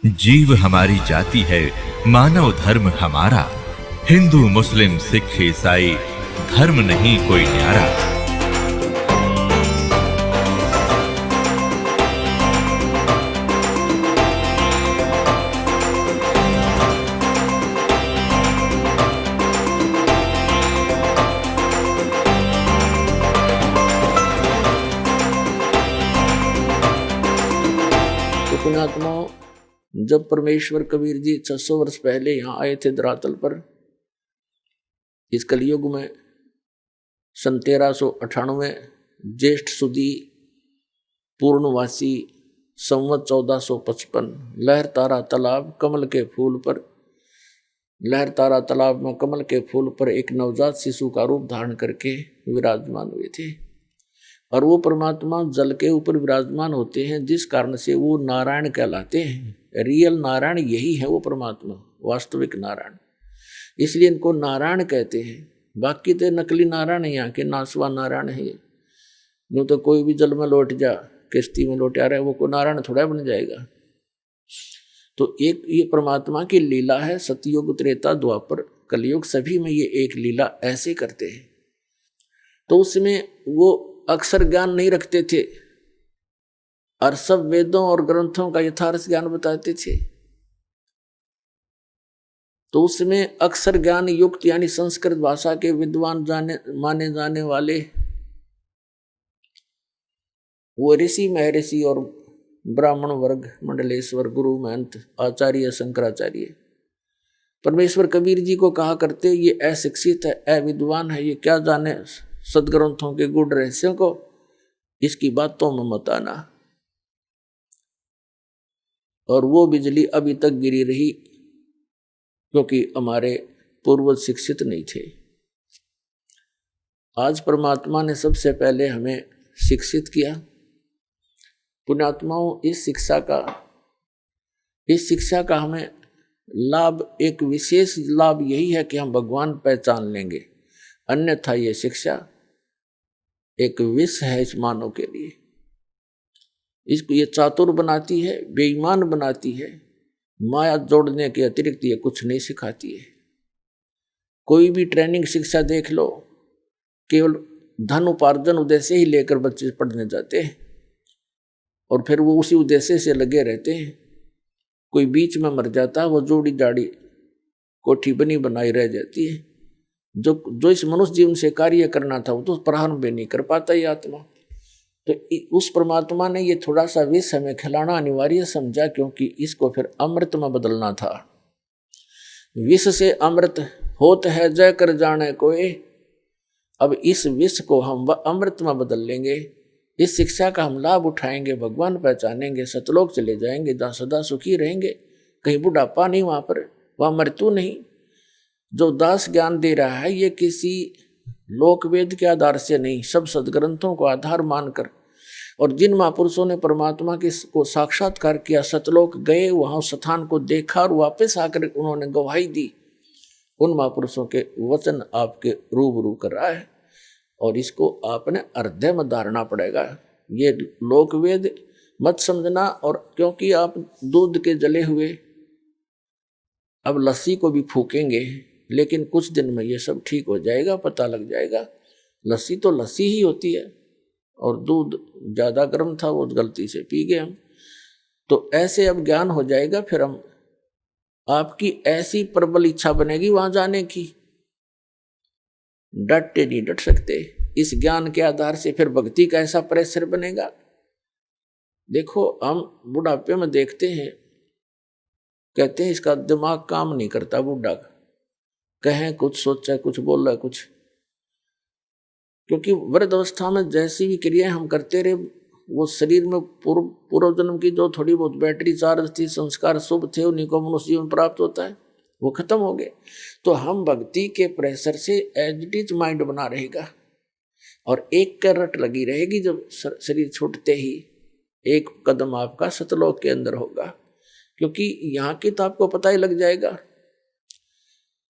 जीव हमारी जाति है, मानव धर्म हमारा। हिंदू मुस्लिम सिख ईसाई धर्म नहीं कोई न्यारा। तो पुण्यात्माओं, जब परमेश्वर कबीर जी 600 वर्ष पहले यहाँ आए थे धरातल पर, इस कलयुग में 1398 ज्येष्ठ सुदी पूर्णवासी संवत 1455, लहर तारा तालाब कमल के फूल पर, लहर तारा तालाब में कमल के फूल पर एक नवजात शिशु का रूप धारण करके विराजमान हुए थे। और वो परमात्मा जल के ऊपर विराजमान होते हैं, जिस कारण से वो नारायण कहलाते हैं। रियल नारायण यही है, वो परमात्मा वास्तविक नारायण, इसलिए इनको नारायण कहते हैं। बाकी तो नकली नारायण है, यहाँ के नासवा नारायण है। यूँ तो कोई भी जल में लौट जा, किश्ती में लौट आ रहा है, वो को नारायण थोड़ा बन जाएगा। तो एक ये परमात्मा की लीला है। सतयुग त्रेता द्वापर कलयुग सभी में ये एक लीला ऐसे करते हैं। तो उसमें वो अक्षर ज्ञान नहीं रखते थे और सब वेदों और ग्रंथों का यथार्थ ज्ञान बताते थे। तो उसमें अक्षर ज्ञान युक्त यानी संस्कृत भाषा के विद्वान माने जाने वाले वो ऋषि महर्षि और ब्राह्मण वर्ग, मंडलेश्वर, गुरु, महंत, आचार्य, शंकराचार्य परमेश्वर कबीर जी को कहा करते, ये अशिक्षित है, अविद्वान है, ये क्या जाने सदग्रंथों के गुड़ रहस्यों को, इसकी बातों में मत आना। और वो बिजली अभी तक गिरी रही, क्योंकि हमारे पूर्वज शिक्षित नहीं थे। आज परमात्मा ने सबसे पहले हमें शिक्षित किया। पुण्यात्माओं, इस शिक्षा का हमें लाभ, एक विशेष लाभ यही है कि हम भगवान पहचान लेंगे। अन्यथा ये शिक्षा एक विष है इस मानव के लिए। इसको ये चातुर बनाती है, बेईमान बनाती है, माया जोड़ने के अतिरिक्त ये कुछ नहीं सिखाती है। कोई भी ट्रेनिंग शिक्षा देख लो, केवल धन उपार्जन उद्देश्य ही लेकर बच्चे पढ़ने जाते हैं और फिर वो उसी उद्देश्य से लगे रहते हैं। कोई बीच में मर जाता है, वो जोड़ी जाड़ी कोठी बनी बनाई रह जाती है। जो इस मनुष्य जीवन से कार्य करना था वो तो प्रारंभ भी नहीं कर पाता ये आत्मा। तो उस परमात्मा ने ये थोड़ा सा विष हमें खिलाना अनिवार्य समझा, क्योंकि इसको फिर अमृत में बदलना था। विष से अमृत होत है जय कर जाने कोई। अब इस विष को हम अमृत में बदल लेंगे। इस शिक्षा का हम लाभ उठाएंगे, भगवान पहचानेंगे, सतलोक चले जाएंगे, जहाँ सदा सुखी रहेंगे। कहीं बुढ़ापा नहीं, वहाँ मृत्यु नहीं। जो दास ज्ञान दे रहा है ये किसी लोकवेद के आधार से नहीं, सब सदग्रंथों को आधार मानकर, और जिन महापुरुषों ने परमात्मा को साक्षात्कार किया, सतलोक गए, वहां स्थान को देखा और वापस आकर उन्होंने गवाही दी, उन महापुरुषों के वचन आपके रूबरू कर रहा है। और इसको आपने हृदय में धारना पड़ेगा। ये लोकवेद मत समझना। और क्योंकि आप दूध के जले हुए अब लस्सी को भी फूकेंगे, लेकिन कुछ दिन में ये सब ठीक हो जाएगा, पता लग जाएगा। लस्सी तो लस्सी ही होती है, और दूध ज़्यादा गर्म था, वो गलती से पी गए हम। तो ऐसे अब ज्ञान हो जाएगा, फिर हम आपकी ऐसी प्रबल इच्छा बनेगी वहां जाने की, डटते नहीं डट सकते। इस ज्ञान के आधार से फिर भक्ति का ऐसा प्रेशर बनेगा। देखो, हम बुढ़ापे में देखते हैं, कहते हैं इसका दिमाग काम नहीं करता, बुढ़ा कहें कुछ, सोचा कुछ, बोला कुछ। क्योंकि वृद्ध अवस्था में जैसी भी क्रियाएं हम करते रहे, वो शरीर में पूर्व जन्म की जो थोड़ी बहुत बैटरी चार्ज थी, संस्कार शुभ थे, उन्हीं को मनुष्य जीवन प्राप्त होता है, वो खत्म हो गए। तो हम भक्ति के प्रेशर से एज इट इज माइंड बना रहेगा, और एक करट लगी रहेगी। जब शरीर छूटते ही एक कदम आपका सतलोक के अंदर होगा, क्योंकि यहाँ की तो आपको पता ही लग जाएगा।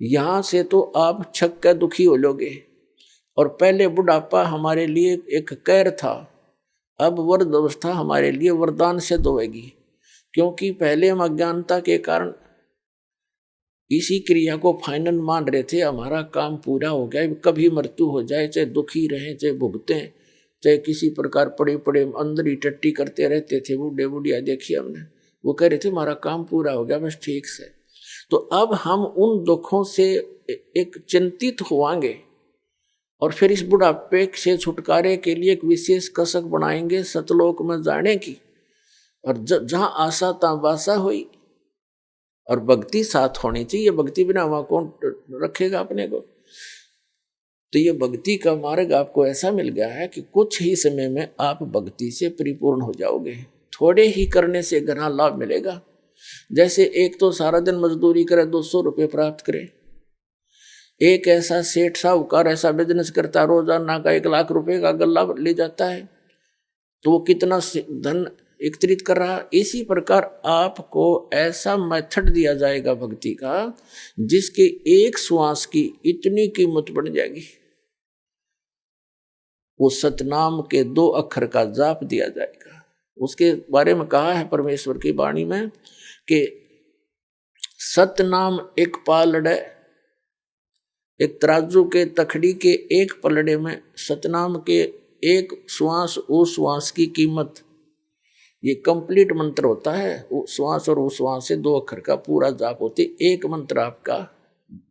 यहाँ से तो आप छक कर दुखी हो लोगे। और पहले बुढ़ापा हमारे लिए एक कैर था, अब वृद्ध अवस्था हमारे लिए वरदान सिद्ध होगी। क्योंकि पहले हम अज्ञानता के कारण इसी क्रिया को फाइनल मान रहे थे, हमारा काम पूरा हो गया, कभी मृत्यु हो जाए, चाहे दुखी रहें, चाहे भुगतें, चाहे किसी प्रकार पड़े पड़े अंदर ही टट्टी करते रहते थे। बूढ़े बुढ़िया देखिए हमने, वो कह रहे थे हमारा काम पूरा हो गया, बस ठीक से। तो अब हम उन दुखों से एक चिंतित होवांगे और फिर इस बुढ़ापे से छुटकारे के लिए एक विशेष कसक बनाएंगे सतलोक में जाने की। और जहां आशा तहां बासा हुई, और भक्ति साथ होनी चाहिए। भक्ति बिना वहां कौन रखेगा अपने को। तो ये भक्ति का मार्ग आपको ऐसा मिल गया है कि कुछ ही समय में आप भक्ति से परिपूर्ण हो जाओगे। थोड़े ही करने से घना लाभ मिलेगा। जैसे एक तो सारा दिन मजदूरी करे 200 रुपये प्राप्त करे, एक ऐसा सेठ साहूकार ऐसा बिजनेस करता रोजाना का 1 लाख रुपए का गल्ला ले जाता है, तो वो कितना धन एकत्रित कर रहा। इसी प्रकार आपको ऐसा मेथड दिया जाएगा भक्ति का जिसके एक श्वास की इतनी कीमत बढ़ जाएगी। वो सतनाम के 2 अक्षर का जाप दिया जाएगा। उसके बारे में कहा है परमेश्वर की वाणी में कि सतनाम एक पालड़े, एक तराजू के तखड़ी के एक पलड़े में सतनाम के एक श्वास उस श्वास की कीमत। ये कंप्लीट मंत्र होता है। श्वास और उस श्वास से 2 अक्षर का पूरा जाप होती। एक मंत्र आपका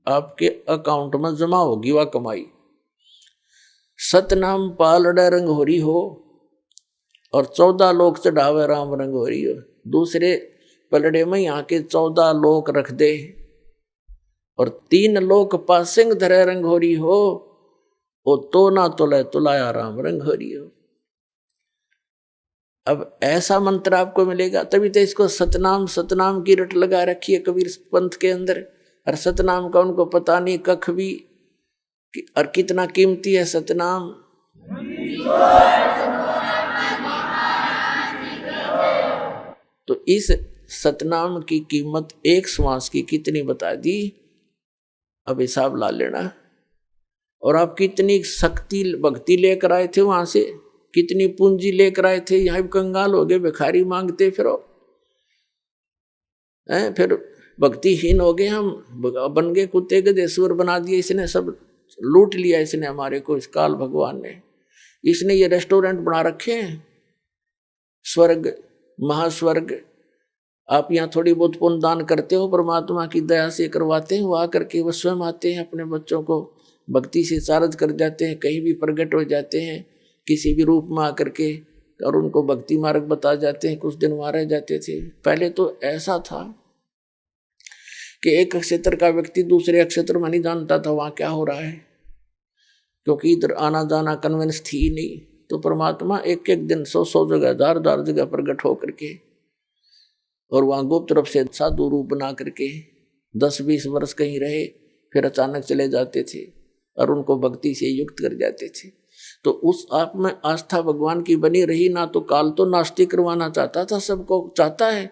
आपके अकाउंट में जमा होगी वह कमाई। सतनाम पालड़े रंग होरी हो और 14 लोक चढ़ावे राम रंग होरी हो। दूसरे पलड़े में यहाँ के 14 लोक रख दे और 3 लोक पासिंग धरे रंग होरी हो, वो तो ना तुले तुलाया राम रंग होरी हो। अब ऐसा मंत्र आपको मिलेगा, तभी तो इसको सतनाम सतनाम की रट लगा रखी है कबीर पंथ के अंदर। और सतनाम का उनको पता नहीं कख भी और कितना कीमती है सतनाम। तो इस सतनाम की कीमत एक श्वास की कितनी बता दी, अब हिसाब ला लेना। और आप कितनी शक्ति भक्ति लेकर आए थे वहां से, कितनी पूंजी लेकर आए थे, यहाँ भी कंगाल हो गए, भिखारी मांगते फिरो, फिर भक्तिहीन हो गए, हम बन गए कुत्ते गधेश्वर बना दिए। इसने सब लूट लिया, इसने हमारे को, इस काल भगवान ने। इसने ये रेस्टोरेंट बना रखे हैं, स्वर्ग महास्वर्ग। आप यहाँ थोड़ी बहुत पुण्य दान करते हो, परमात्मा की दया से करवाते हैं, वो आकर के वो स्वयं आते हैं, अपने बच्चों को भक्ति से चार्ज कर जाते हैं, कहीं भी प्रकट हो जाते हैं किसी भी रूप में आकर के, और उनको भक्ति मार्ग बता जाते हैं। कुछ दिन वहाँ रह जाते थे। पहले तो ऐसा था कि एक क्षेत्र का व्यक्ति दूसरे क्षेत्र में नहीं जानता था वहाँ क्या हो रहा है, क्योंकि इधर आना जाना कन्वेंस थी नहीं। तो परमात्मा एक एक दिन 100 जगह 1000 जगह प्रकट हो करके, और वहाँ गुप्त रूप से साधु रूप बना करके 10-20 वर्ष कहीं रहे, फिर अचानक चले जाते थे और उनको भक्ति से युक्त कर जाते थे। तो उस आप में आस्था भगवान की बनी रही ना। तो काल तो नास्तिक करवाना चाहता था, सबको चाहता है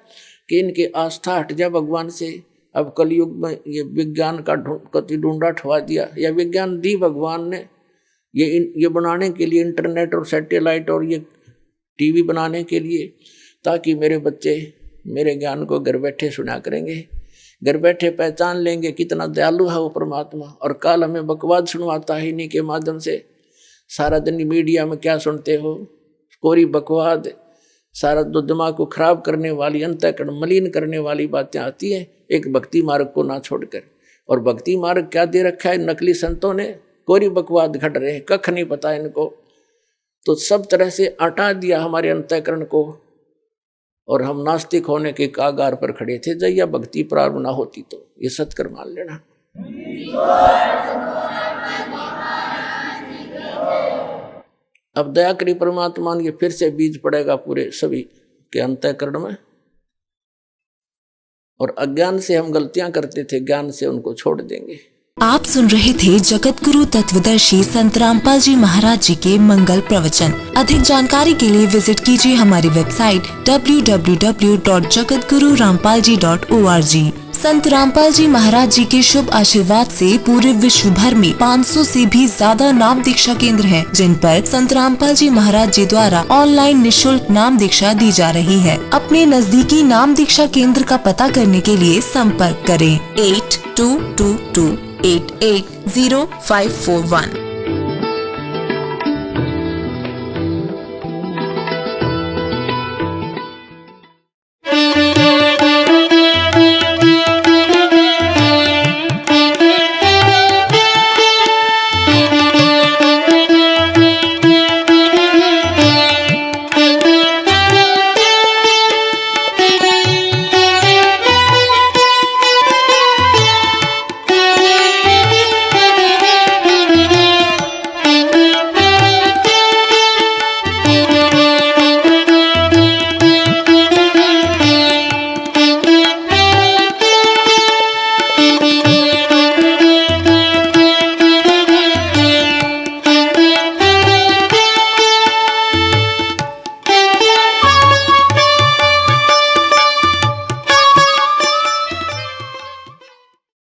कि इनकी आस्था हट जाए भगवान से। अब कलयुग में ये विज्ञान का कति ढूंढा ठवा दिया, या विज्ञान दी भगवान ने ये बनाने के लिए, इंटरनेट और सैटेलाइट और ये टीवी बनाने के लिए, ताकि मेरे बच्चे मेरे ज्ञान को घर बैठे सुना करेंगे, घर बैठे पहचान लेंगे कितना दयालु है वो परमात्मा। और काल हमें बकवाद सुनवाता है इन्हीं के माध्यम से। सारा दिन मीडिया में क्या सुनते हो, कोरी बकवाद, सारा दो दिमाग को खराब करने वाली, अंतःकरण मलिन करने वाली बातें आती हैं, एक भक्ति मार्ग को ना छोड़कर। और भक्ति मार्ग क्या दे रखा है नकली संतों ने, कोरी बकवाद घट रहे हैं, कख नहीं पता इनको। तो सब तरह से हटा दिया हमारे अंतःकरण को, और हम नास्तिक होने के कागार पर खड़े थे। जब यह भक्ति प्रारंभ ना होती तो ये सत्कर मान लेना। अब दया करी परमात्मा ने, फिर से बीज पड़ेगा पूरे सभी के अंतःकरण में। और अज्ञान से हम गलतियां करते थे, ज्ञान से उनको छोड़ देंगे। आप सुन रहे थे जगत गुरु तत्वदर्शी संत रामपाल जी महाराज जी के मंगल प्रवचन। अधिक जानकारी के लिए विजिट कीजिए हमारी वेबसाइट www.jagatgururampalji.org। संत रामपाल जी महाराज जी के शुभ आशीर्वाद से पूरे विश्व भर में 500 से भी ज्यादा नाम दीक्षा केंद्र हैं, जिन पर संत रामपाल जी महाराज जी द्वारा ऑनलाइन निशुल्क नाम दीक्षा दी जा रही है। अपने नजदीकी नाम दीक्षा केंद्र का पता करने के लिए संपर्क करें 8222880541।